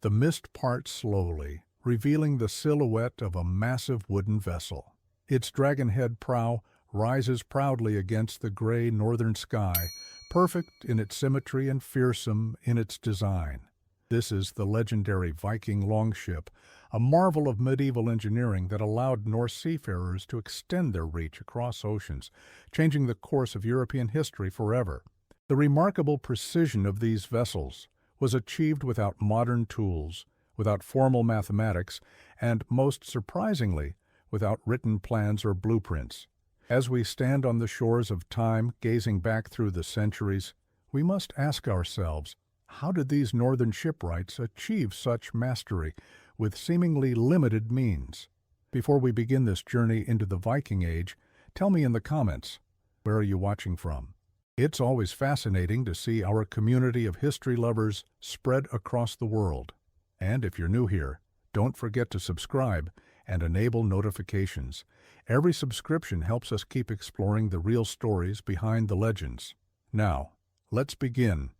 The mist parts slowly, revealing the silhouette of a massive wooden vessel. Its dragon-head prow rises proudly against the gray northern sky, perfect in its symmetry and fearsome in its design. This is the legendary Viking longship, a marvel of medieval engineering that allowed Norse seafarers to extend their reach across oceans, changing the course of European history forever. The remarkable precision of these vessels was achieved without modern tools, without formal mathematics, and, most surprisingly, without written plans or blueprints. As we stand on the shores of time, gazing back through the centuries, we must ask ourselves, how did these northern shipwrights achieve such mastery with seemingly limited means? Before we begin this journey into the Viking Age, tell me in the comments, where are you watching from? It's always fascinating to see our community of history lovers spread across the world. And if you're new here, don't forget to subscribe and enable notifications. Every subscription helps us keep exploring the real stories behind the legends. Now, let's begin.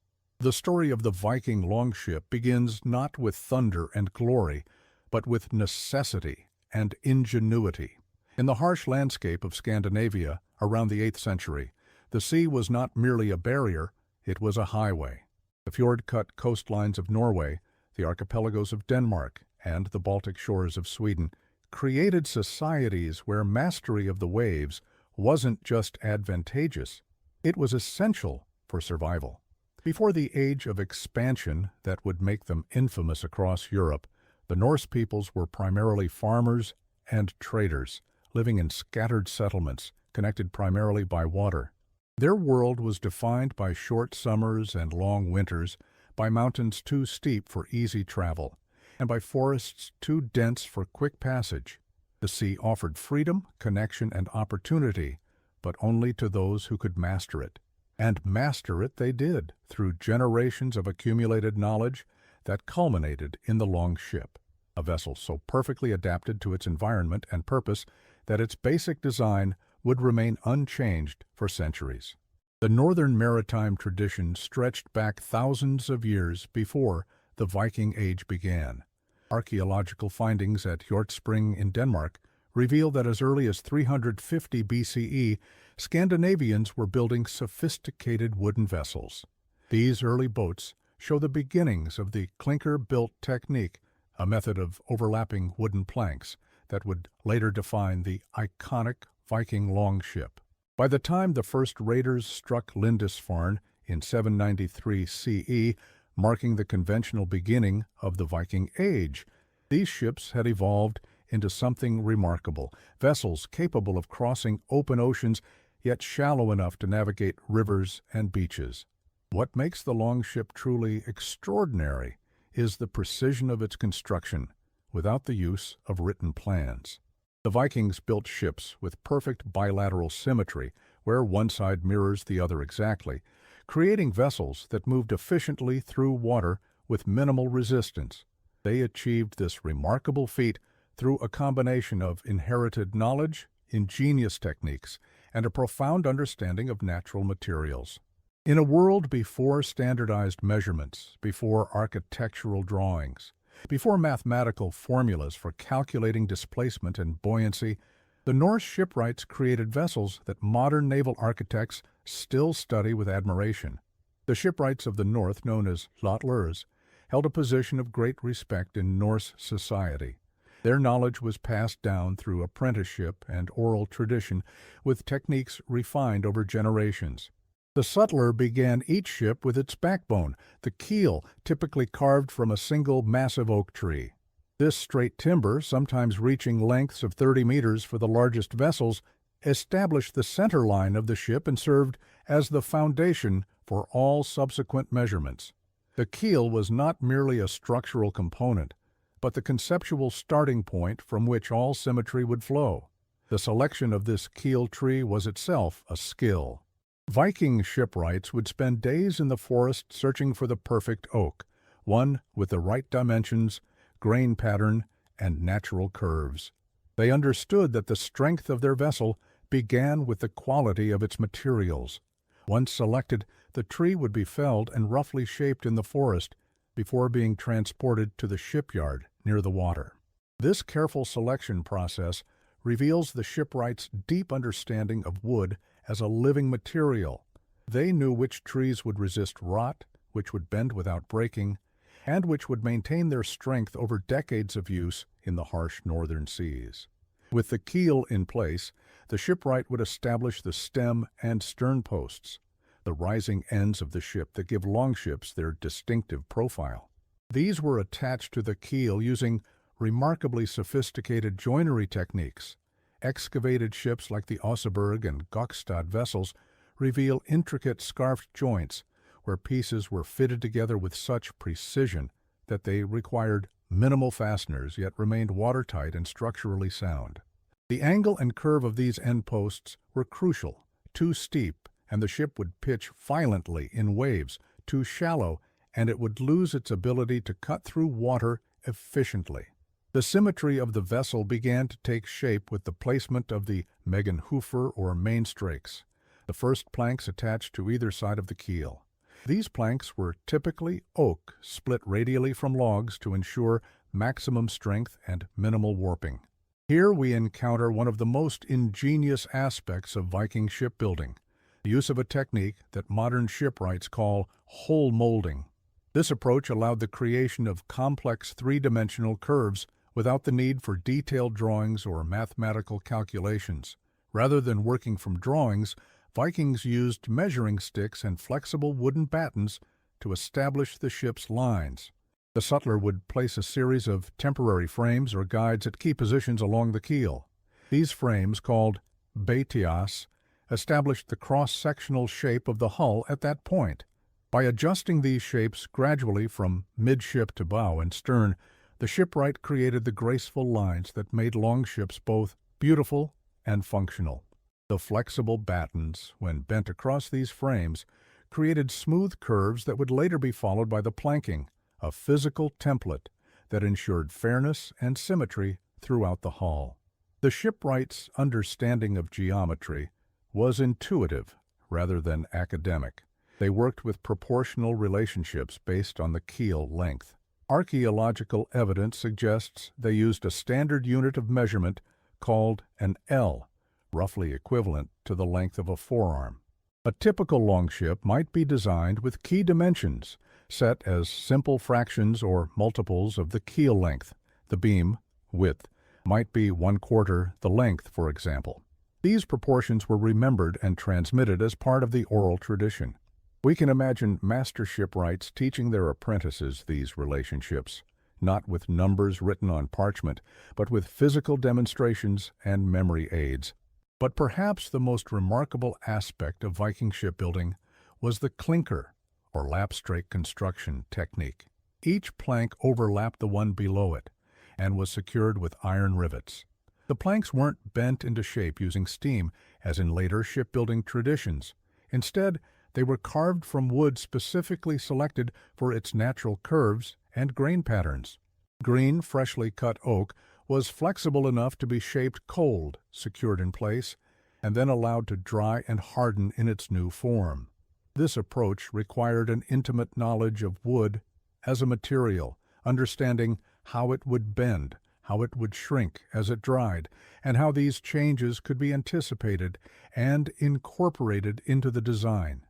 The story of the Viking longship begins not with thunder and glory, but with necessity and ingenuity. In the harsh landscape of Scandinavia around the 8th century, the sea was not merely a barrier, it was a highway. The fjord-cut coastlines of Norway, the archipelagos of Denmark, and the Baltic shores of Sweden created societies where mastery of the waves wasn't just advantageous, it was essential for survival. Before the age of expansion that would make them infamous across Europe, the Norse peoples were primarily farmers and traders, living in scattered settlements connected primarily by water. Their world was defined by short summers and long winters, by mountains too steep for easy travel, and by forests too dense for quick passage. The sea offered freedom, connection, and opportunity, but only to those who could master it. And master it they did, through generations of accumulated knowledge that culminated in the longship, a vessel so perfectly adapted to its environment and purpose that its basic design would remain unchanged for centuries. The northern maritime tradition stretched back thousands of years before the Viking Age began. Archaeological findings at Hjortspring in Denmark reveal that as early as 350 BCE, Scandinavians were building sophisticated wooden vessels. These early boats show the beginnings of the clinker-built technique, a method of overlapping wooden planks that would later define the iconic Viking longship. By the time the first raiders struck Lindisfarne in 793 CE, marking the conventional beginning of the Viking Age, these ships had evolved into something remarkable, vessels capable of crossing open oceans yet shallow enough to navigate rivers and beaches. What makes the longship truly extraordinary is the precision of its construction, without the use of written plans. The Vikings built ships with perfect bilateral symmetry, where one side mirrors the other exactly, creating vessels that moved efficiently through water with minimal resistance. They achieved this remarkable feat through a combination of inherited knowledge, ingenious techniques, and a profound understanding of natural materials. In a world before standardized measurements, before architectural drawings, before mathematical formulas for calculating displacement and buoyancy, the Norse shipwrights created vessels that modern naval architects still study with admiration. The shipwrights of the North, known as hlotlers, held a position of great respect in Norse society. Their knowledge was passed down through apprenticeship and oral tradition, with techniques refined over generations. The sutler began each ship with its backbone, the keel, typically carved from a single massive oak tree. This straight timber, sometimes reaching lengths of 30 meters for the largest vessels, established the center line of the ship and served as the foundation for all subsequent measurements. The keel was not merely a structural component, but the conceptual starting point from which all symmetry would flow. The selection of this keel tree was itself a skill. Viking shipwrights would spend days in the forest searching for the perfect oak, one with the right dimensions, grain pattern, and natural curves. They understood that the strength of their vessel began with the quality of its materials. Once selected, the tree would be felled and roughly shaped in the forest before being transported to the shipyard near the water. This careful selection process reveals the shipwrights' deep understanding of wood as a living material. They knew which trees would resist rot, which would bend without breaking, and which would maintain their strength over decades of use in the harsh northern seas. With the keel in place, the shipwright would establish the stem and stern posts, the rising ends of the ship that give longships their distinctive profile. These were attached to the keel using remarkably sophisticated joinery techniques. Excavated ships like the Oseberg and Gokstad vessels reveal intricate scarfed joints where pieces were fitted together with such precision that they required minimal fasteners yet remained watertight and structurally sound. The angle and curve of these end posts were crucial. Too steep, and the ship would pitch violently in waves. Too shallow, and it would lose its ability to cut through water efficiently. The symmetry of the vessel began to take shape with the placement of the Megenhofer or mainstrakes, the first planks attached to either side of the keel. These planks were typically oak, split radially from logs to ensure maximum strength and minimal warping. Here we encounter one of the most ingenious aspects of Viking shipbuilding, the use of a technique that modern shipwrights call hole molding. This approach allowed the creation of complex three-dimensional curves without the need for detailed drawings or mathematical calculations. Rather than working from drawings, Vikings used measuring sticks and flexible wooden battens to establish the ship's lines. The sutler would place a series of temporary frames or guides at key positions along the keel. These frames, called beitias, established the cross-sectional shape of the hull at that point. By adjusting these shapes gradually from midship to bow and stern, the shipwright created the graceful lines that made longships both beautiful and functional. The flexible battens, when bent across these frames, created smooth curves that would later be followed by the planking, a physical template that ensured fairness and symmetry throughout the hull. The shipwright's understanding of geometry was intuitive rather than academic. They worked with proportional relationships based on the keel length. Archaeological evidence suggests they used a standard unit of measurement called an L, roughly equivalent to the length of a forearm. A typical longship might be designed with key dimensions set as simple fractions or multiples of the keel length. The beam, width, might be 1/4 the length, for example. These proportions were remembered and transmitted as part of the oral tradition. We can imagine master shipwrights teaching their apprentices these relationships, not with numbers written on parchment, but with physical demonstrations and memory aids. But perhaps the most remarkable aspect of Viking shipbuilding was the clinker, or lapstrake construction technique. Each plank overlapped the one below it and was secured with iron rivets. The planks weren't bent into shape using steam, as in later shipbuilding traditions. Instead, they were carved from wood specifically selected for its natural curves and grain patterns. Green, freshly cut oak was flexible enough to be shaped cold, secured in place, and then allowed to dry and harden in its new form. This approach required an intimate knowledge of wood as a material, understanding how it would bend, how it would shrink as it dried, and how these changes could be anticipated and incorporated into the design.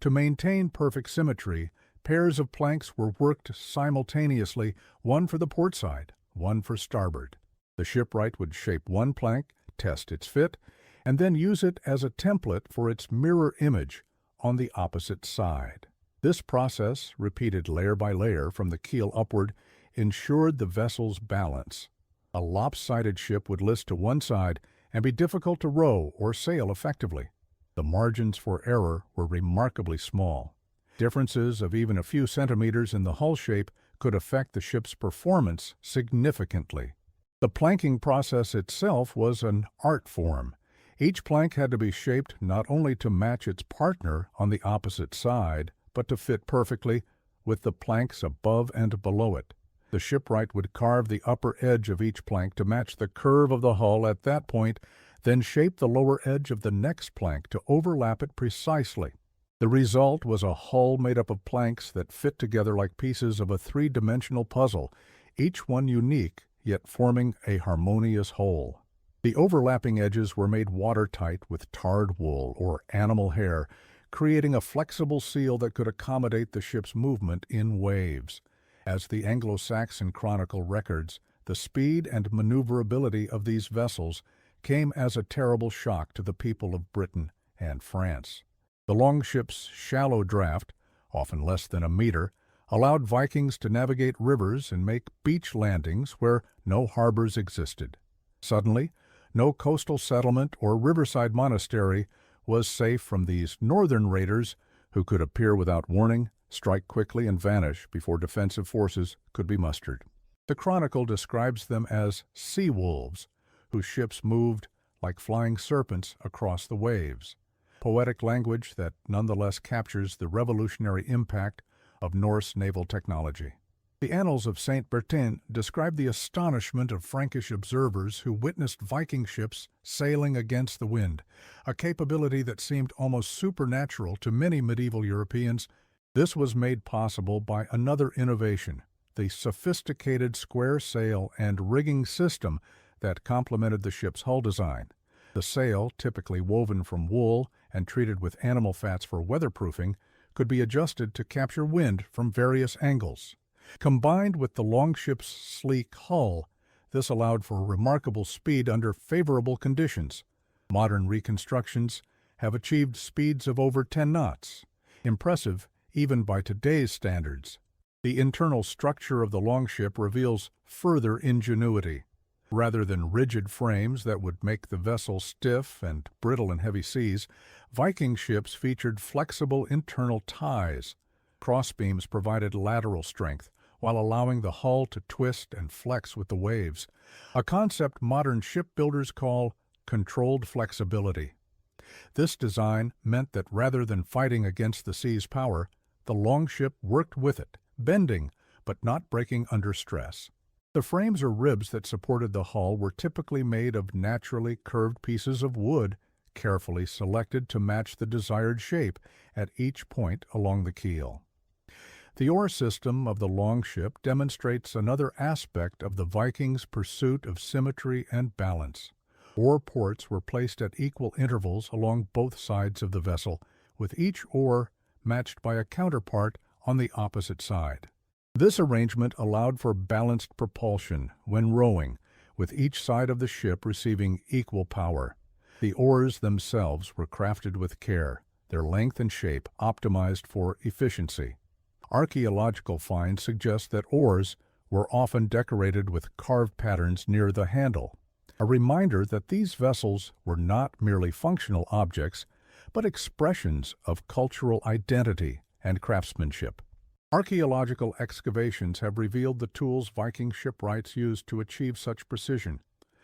To maintain perfect symmetry, pairs of planks were worked simultaneously, one for the port side, one for starboard. The shipwright would shape one plank, test its fit, and then use it as a template for its mirror image on the opposite side. This process, repeated layer by layer from the keel upward, ensured the vessel's balance. A lopsided ship would list to one side and be difficult to row or sail effectively. The margins for error were remarkably small. Differences of even a few centimeters in the hull shape could affect the ship's performance significantly. The planking process itself was an art form. Each plank had to be shaped not only to match its partner on the opposite side, but to fit perfectly with the planks above and below it. The shipwright would carve the upper edge of each plank to match the curve of the hull at that point, then shape the lower edge of the next plank to overlap it precisely. The result was a hull made up of planks that fit together like pieces of a three-dimensional puzzle, each one unique, yet forming a harmonious whole. The overlapping edges were made watertight with tarred wool or animal hair, creating a flexible seal that could accommodate the ship's movement in waves. As the Anglo-Saxon Chronicle records, the speed and maneuverability of these vessels came as a terrible shock to the people of Britain and France. The longships' shallow draft, often less than a meter, allowed Vikings to navigate rivers and make beach landings where no harbors existed. Suddenly, no coastal settlement or riverside monastery was safe from these northern raiders who could appear without warning, strike quickly, and vanish before defensive forces could be mustered. The Chronicle describes them as sea wolves, whose ships moved like flying serpents across the waves. Poetic language that nonetheless captures the revolutionary impact of Norse naval technology. The Annals of Saint Bertin describe the astonishment of Frankish observers who witnessed Viking ships sailing against the wind, a capability that seemed almost supernatural to many medieval Europeans. This was made possible by another innovation, the sophisticated square sail and rigging system that complemented the ship's hull design. The sail, typically woven from wool and treated with animal fats for weatherproofing, could be adjusted to capture wind from various angles. Combined with the longship's sleek hull, this allowed for remarkable speed under favorable conditions. Modern reconstructions have achieved speeds of over 10 knots, impressive even by today's standards. The internal structure of the longship reveals further ingenuity. Rather than rigid frames that would make the vessel stiff and brittle in heavy seas, Viking ships featured flexible internal ties. Crossbeams provided lateral strength, while allowing the hull to twist and flex with the waves, a concept modern shipbuilders call controlled flexibility. This design meant that rather than fighting against the sea's power, the longship worked with it, bending but not breaking under stress. The frames or ribs that supported the hull were typically made of naturally curved pieces of wood, carefully selected to match the desired shape at each point along the keel. The oar system of the longship demonstrates another aspect of the Vikings' pursuit of symmetry and balance. Oar ports were placed at equal intervals along both sides of the vessel, with each oar matched by a counterpart on the opposite side. This arrangement allowed for balanced propulsion when rowing, with each side of the ship receiving equal power. The oars themselves were crafted with care, their length and shape optimized for efficiency. Archaeological finds suggest that oars were often decorated with carved patterns near the handle, a reminder that these vessels were not merely functional objects, but expressions of cultural identity and craftsmanship. Archaeological excavations have revealed the tools Viking shipwrights used to achieve such precision.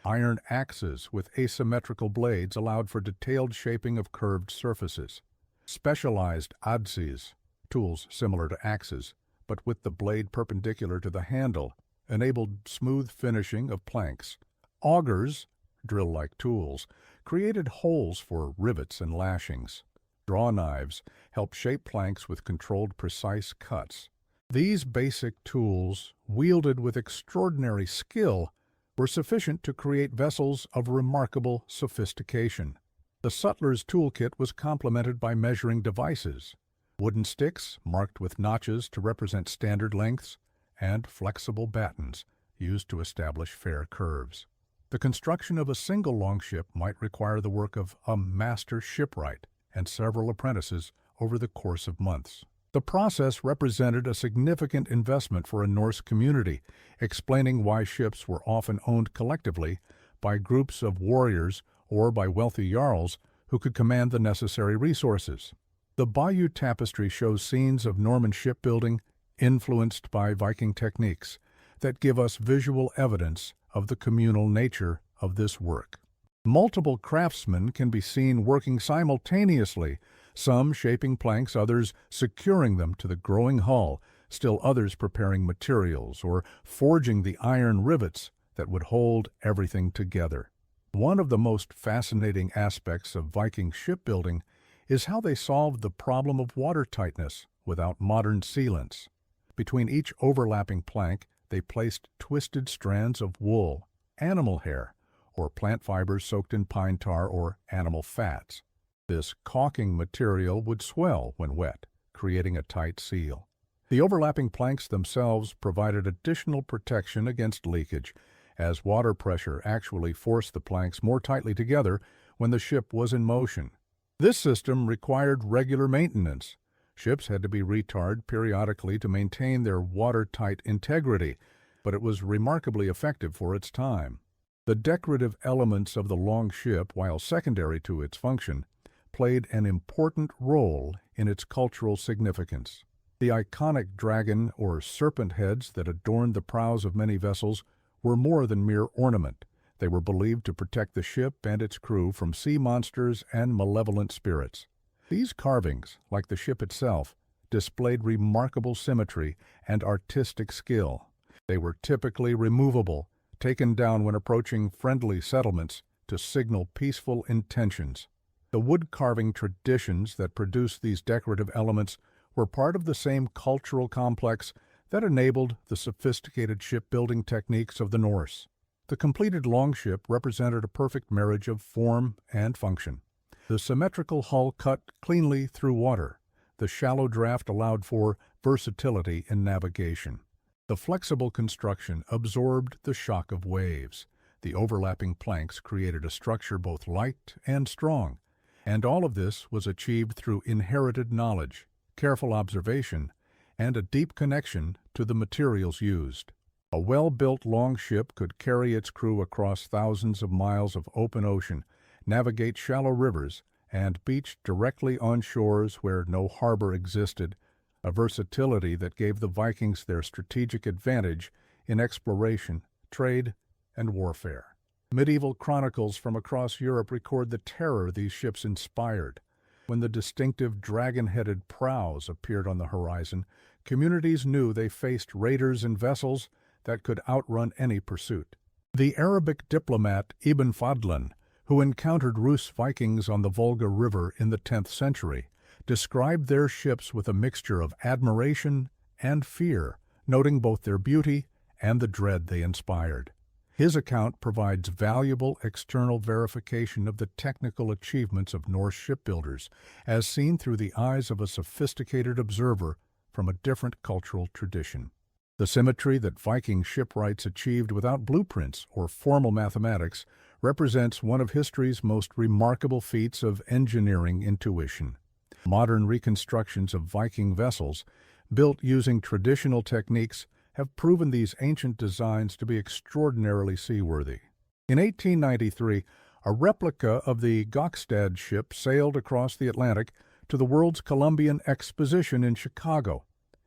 Iron axes with asymmetrical blades allowed for detailed shaping of curved surfaces. Specialized adzes, tools similar to axes, but with the blade perpendicular to the handle, enabled smooth finishing of planks. Augers, drill-like tools, created holes for rivets and lashings. Draw knives help shape planks with controlled, precise cuts. These basic tools, wielded with extraordinary skill, were sufficient to create vessels of remarkable sophistication. The sutler's toolkit was complemented by measuring devices, wooden sticks marked with notches to represent standard lengths, and flexible battens used to establish fair curves. The construction of a single longship might require the work of a master shipwright and several apprentices over the course of months. The process represented a significant investment for a Norse community, explaining why ships were often owned collectively by groups of warriors or by wealthy jarls who could command the necessary resources. The Bayeux Tapestry shows scenes of Norman shipbuilding influenced by Viking techniques that give us visual evidence of the communal nature of this work. Multiple craftsmen can be seen working simultaneously, some shaping planks, others securing them to the growing hull, still others preparing materials or forging the iron rivets that would hold everything together. One of the most fascinating aspects of Viking shipbuilding is how they solved the problem of water tightness without modern sealants. Between each overlapping plank, they placed twisted strands of wool, animal hair, or plant fibers soaked in pine tar or animal fats. This caulking material would swell when wet, creating a tight seal. The overlapping planks themselves provided additional protection against leakage, as water pressure actually forced the planks more tightly together when the ship was in motion. This system required regular maintenance. Ships had to be retarred periodically to maintain their watertight integrity, but it was remarkably effective for its time. The decorative elements of the longship, while secondary to its function, played an important role in its cultural significance. The iconic dragon or serpent heads that adorned the prows of many vessels were more than mere ornament. They were believed to protect the ship and its crew from sea monsters and malevolent spirits. These carvings, like the ship itself, displayed remarkable symmetry and artistic skill. They were typically removable, taken down when approaching friendly settlements to signal peaceful intentions. The wood-carving traditions that produced these decorative elements were part of the same cultural complex that enabled the sophisticated shipbuilding techniques of the Norse. The completed longship represented a perfect marriage of form and function. The symmetrical hull cut cleanly through water. The shallow draft allowed for versatility in navigation. The flexible construction absorbed the shock of waves. The overlapping planks created a structure both light and strong, and all of this was achieved through inherited knowledge, careful observation, and a deep connection to the materials used. A well-built longship could carry its crew across thousands of miles of open ocean, navigate shallow rivers, and beach directly on shores where no harbor existed, a versatility that gave the Vikings their strategic advantage in exploration, trade, and warfare. Medieval chronicles from across Europe record the terror these ships inspired. When the distinctive dragon-headed prows appeared on the horizon, communities knew they faced raiders and vessels that could outrun any pursuit. The Arabic diplomat Ibn Fadlan, who encountered Rus Vikings on the Volga River in the 10th century, described their ships with a mixture of admiration and fear, noting both their beauty and the dread they inspired. His account provides valuable external verification of the technical achievements of Norse shipbuilders, as seen through the eyes of a sophisticated observer from a different cultural tradition. The symmetry that Viking shipwrights achieved without blueprints or formal mathematics represents one of history's most remarkable feats of engineering intuition. Modern reconstructions of Viking vessels, built using traditional techniques, have proven these ancient designs to be extraordinarily seaworthy. In 1893, a replica of the Gokstad ship sailed across the Atlantic to the World's Columbian Exposition in Chicago,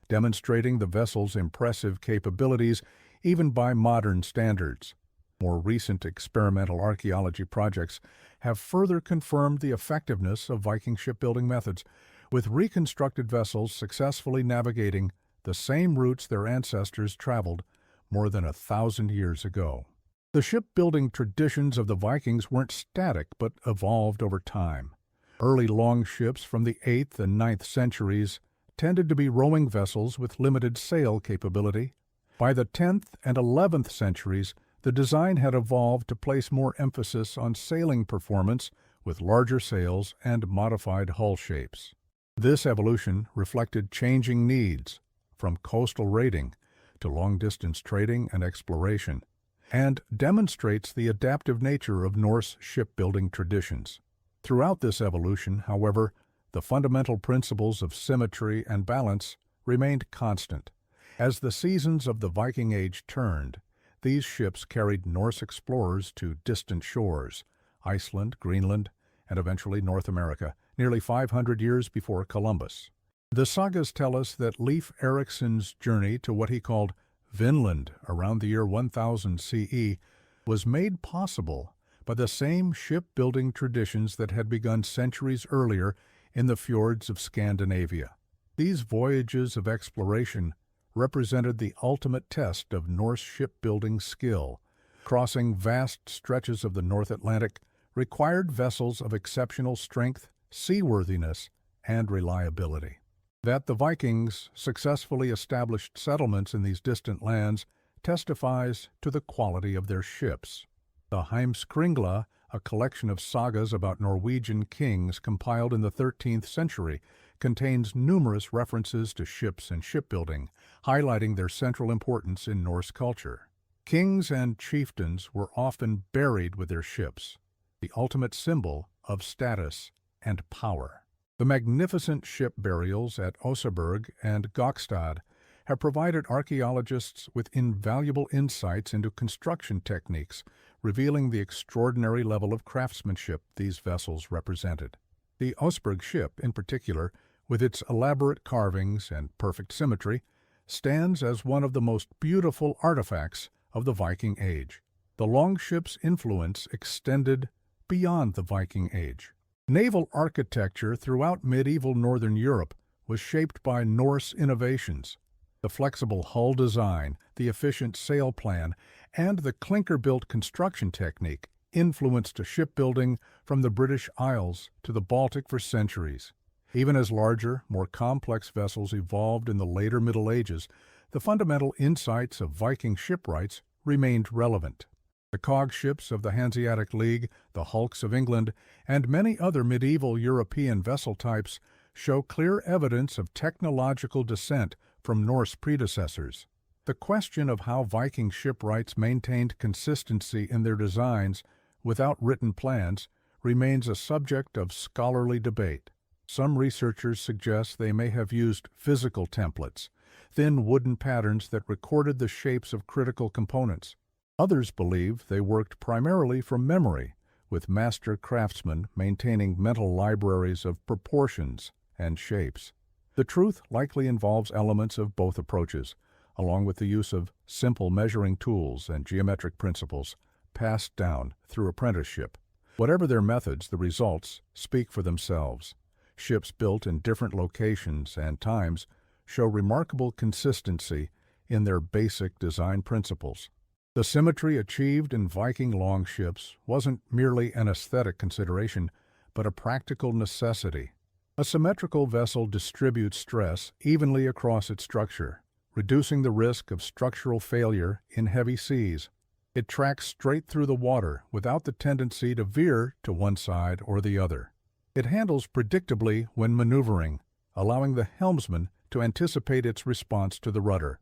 demonstrating the vessel's impressive capabilities even by modern standards. More recent experimental archaeology projects have further confirmed the effectiveness of Viking shipbuilding methods, with reconstructed vessels successfully navigating the same routes their ancestors traveled more than 1,000 years ago. The shipbuilding traditions of the Vikings weren't static but evolved over time. Early longships from the 8th and 9th centuries tended to be rowing vessels with limited sail capability. By the 10th and 11th centuries, the design had evolved to place more emphasis on sailing performance with larger sails and modified hull shapes. This evolution reflected changing needs, from coastal raiding to long-distance trading and exploration, and demonstrates the adaptive nature of Norse shipbuilding traditions. Throughout this evolution, however, the fundamental principles of symmetry and balance remained constant. As the seasons of the Viking Age turned, these ships carried Norse explorers to distant shores, Iceland, Greenland, and eventually North America, nearly 500 years before Columbus. The sagas tell us that Leif Erikson's journey to what he called Vinland around the year 1000 CE was made possible by the same shipbuilding traditions that had begun centuries earlier in the fjords of Scandinavia. These voyages of exploration represented the ultimate test of Norse shipbuilding skill. Crossing vast stretches of the North Atlantic required vessels of exceptional strength, seaworthiness, and reliability. That the Vikings successfully established settlements in these distant lands testifies to the quality of their ships. The Heimskringla, a collection of sagas about Norwegian kings compiled in the 13th century, contains numerous references to ships and shipbuilding, highlighting their central importance in Norse culture. Kings and chieftains were often buried with their ships, the ultimate symbol of status and power. The magnificent ship burials at Oseberg and Gokstad have provided archaeologists with invaluable insights into construction techniques, revealing the extraordinary level of craftsmanship these vessels represented. The Oseberg ship, in particular, with its elaborate carvings and perfect symmetry, stands as one of the most beautiful artifacts of the Viking Age. The longship's influence extended beyond the Viking Age. Naval architecture throughout medieval Northern Europe was shaped by Norse innovations. The flexible hull design, the efficient sail plan, and the clinker-built construction technique influenced shipbuilding from the British Isles to the Baltic for centuries. Even as larger, more complex vessels evolved in the later Middle Ages, the fundamental insights of Viking shipwrights remained relevant. The cog ships of the Hanseatic League, the hulks of England, and many other medieval European vessel types show clear evidence of technological descent from Norse predecessors. The question of how Viking shipwrights maintained consistency in their designs without written plans remains a subject of scholarly debate. Some researchers suggest they may have used physical templates, thin wooden patterns that recorded the shapes of critical components. Others believe they worked primarily from memory, with master craftsmen maintaining mental libraries of proportions and shapes. The truth likely involves elements of both approaches, along with the use of simple measuring tools and geometric principles passed down through apprenticeship. Whatever their methods, the results speak for themselves. Ships built in different locations and times show remarkable consistency in their basic design principles. The symmetry achieved in Viking longships wasn't merely an aesthetic consideration, but a practical necessity. A symmetrical vessel distributes stress evenly across its structure, reducing the risk of structural failure in heavy seas. It tracks straight through the water without the tendency to veer to one side or the other. It handles predictably when maneuvering, allowing the helmsman to anticipate its response to the rudder.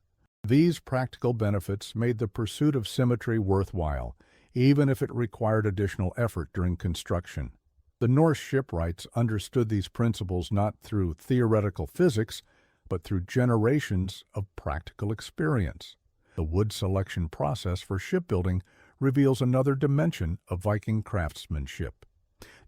These practical benefits made the pursuit of symmetry worthwhile, even if it required additional effort during construction. The Norse shipwrights understood these principles not through theoretical physics, but through generations of practical experience. The wood selection process for shipbuilding reveals another dimension of Viking craftsmanship.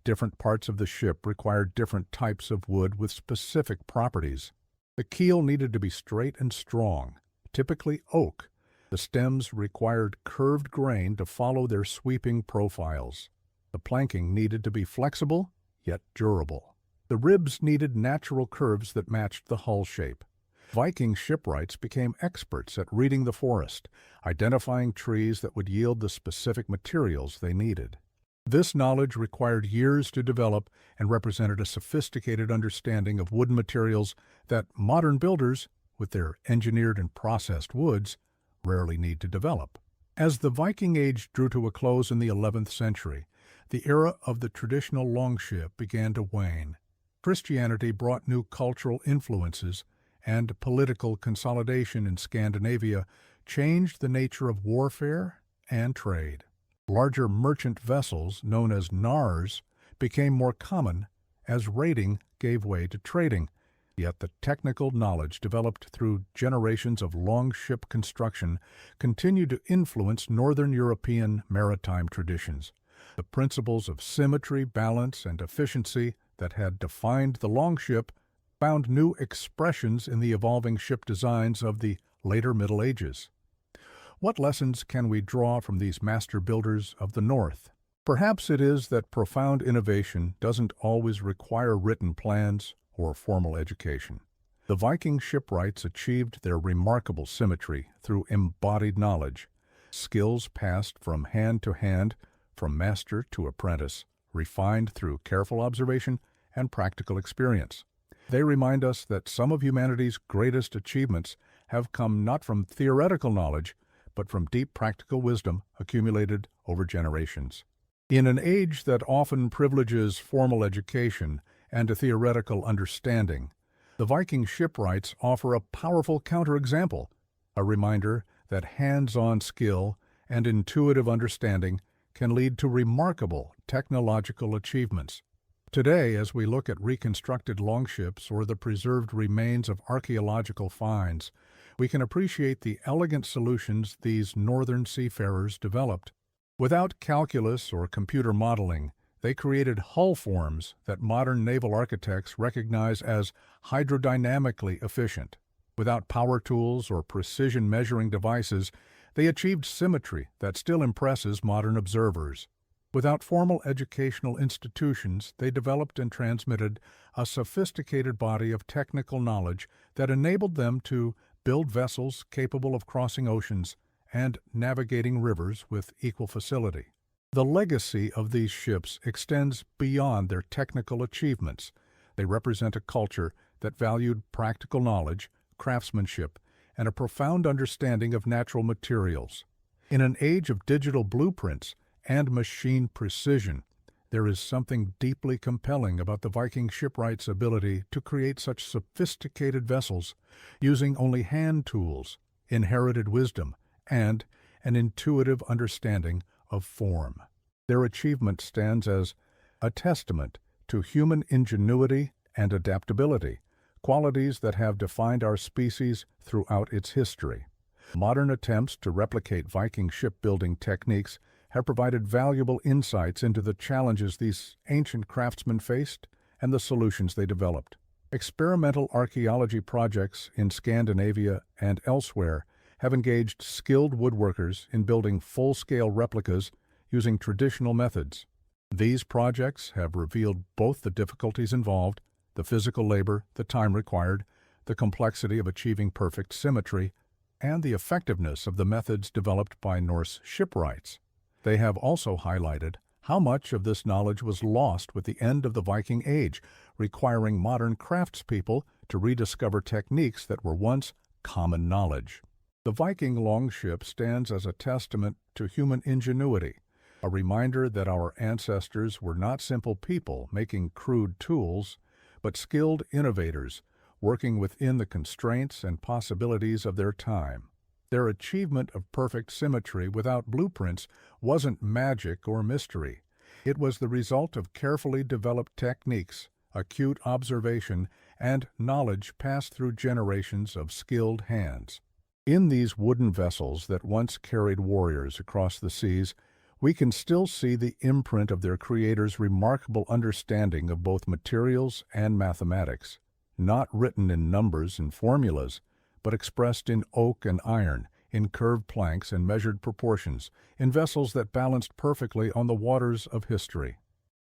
Different parts of the ship required different types of wood with specific properties. The keel needed to be straight and strong, typically oak. The stems required curved grain to follow their sweeping profiles. The planking needed to be flexible, yet durable. The ribs needed natural curves that matched the hull shape. Viking shipwrights became experts at reading the forest, identifying trees that would yield the specific materials they needed. This knowledge required years to develop and represented a sophisticated understanding of wooden materials that modern builders, with their engineered and processed woods, rarely need to develop. As the Viking Age drew to a close in the 11th century, the era of the traditional longship began to wane. Christianity brought new cultural influences, and political consolidation in Scandinavia changed the nature of warfare and trade. Larger merchant vessels, known as nars, became more common as raiding gave way to trading, yet the technical knowledge developed through generations of longship construction continued to influence Northern European maritime traditions. The principles of symmetry, balance, and efficiency that had defined the longship found new expressions in the evolving ship designs of the later Middle Ages. What lessons can we draw from these master builders of the North? Perhaps it is that profound innovation doesn't always require written plans or formal education. The Viking shipwrights achieved their remarkable symmetry through embodied knowledge, skills passed from hand to hand, from master to apprentice, refined through careful observation and practical experience. They remind us that some of humanity's greatest achievements have come not from theoretical knowledge, but from deep practical wisdom accumulated over generations. In an age that often privileges formal education and a theoretical understanding, the Viking shipwrights offer a powerful counterexample, a reminder that hands-on skill and intuitive understanding can lead to remarkable technological achievements. Today, as we look at reconstructed longships or the preserved remains of archaeological finds, we can appreciate the elegant solutions these northern seafarers developed. Without calculus or computer modeling, they created hull forms that modern naval architects recognize as hydrodynamically efficient. Without power tools or precision measuring devices, they achieved symmetry that still impresses modern observers. Without formal educational institutions, they developed and transmitted a sophisticated body of technical knowledge that enabled them to build vessels capable of crossing oceans and navigating rivers with equal facility. The legacy of these ships extends beyond their technical achievements. They represent a culture that valued practical knowledge, craftsmanship, and a profound understanding of natural materials. In an age of digital blueprints and machine precision, there is something deeply compelling about the Viking shipwrights' ability to create such sophisticated vessels using only hand tools, inherited wisdom, and an intuitive understanding of form. Their achievement stands as a testament to human ingenuity and adaptability, qualities that have defined our species throughout its history. Modern attempts to replicate Viking shipbuilding techniques have provided valuable insights into the challenges these ancient craftsmen faced and the solutions they developed. Experimental archaeology projects in Scandinavia and elsewhere have engaged skilled woodworkers in building full-scale replicas using traditional methods. These projects have revealed both the difficulties involved, the physical labor, the time required, the complexity of achieving perfect symmetry, and the effectiveness of the methods developed by Norse shipwrights. They have also highlighted how much of this knowledge was lost with the end of the Viking Age, requiring modern craftspeople to rediscover techniques that were once common knowledge. The Viking longship stands as a testament to human ingenuity, a reminder that our ancestors were not simple people making crude tools, but skilled innovators working within the constraints and possibilities of their time. Their achievement of perfect symmetry without blueprints wasn't magic or mystery. It was the result of carefully developed techniques, acute observation, and knowledge passed through generations of skilled hands. In these wooden vessels that once carried warriors across the seas, we can still see the imprint of their creators' remarkable understanding of both materials and mathematics, not written in numbers and formulas, but expressed in oak and iron, in curved planks and measured proportions, in vessels that balanced perfectly on the waters of history.